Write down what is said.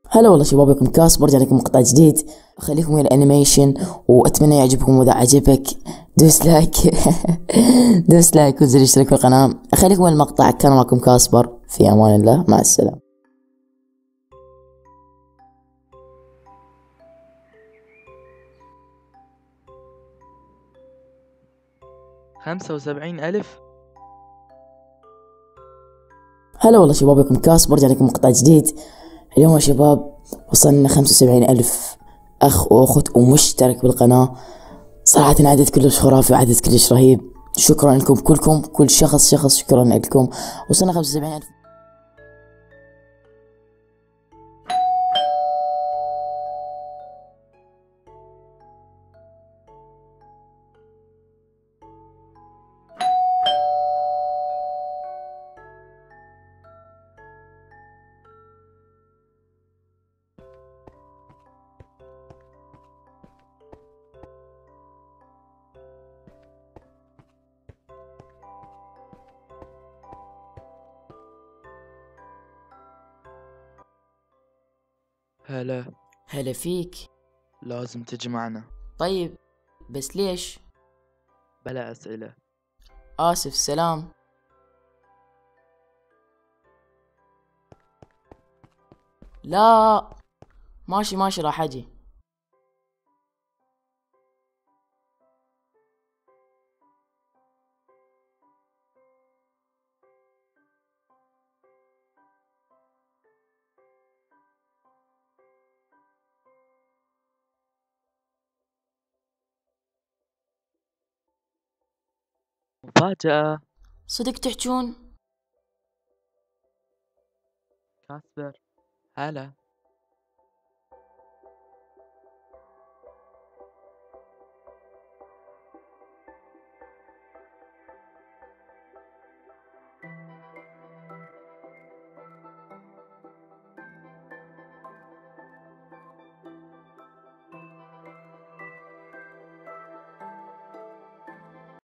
هلا والله شباب، بكم كاسبر رجع لكم مقطع جديد. خليكم ويا الانيميشن واتمنى يعجبكم، واذا عجبك دوس لايك دوس لايك وزر اشتراك في القناة. خليكم ويا المقطع. كان معكم كاسبر، في امان الله، مع السلامة. 75,000. هلا والله شباب، بكم كاسبر رجع لكم مقطع جديد. اليوم يا شباب وصلنا 75,000 اخ واخت ومشترك بالقناة. صراحة عدد كلش خرافي وعدد كلش رهيب. شكرا لكم كلكم، كل شخص شكرا لكم. وصلنا 75,000. هلا. هلا فيك. لازم تجي معنا. طيب بس ليش؟ بلا أسئلة. آسف، سلام. لا، ماشي راح أجي. مفاجأة. صدق تحجون؟ كاسبر. هلا.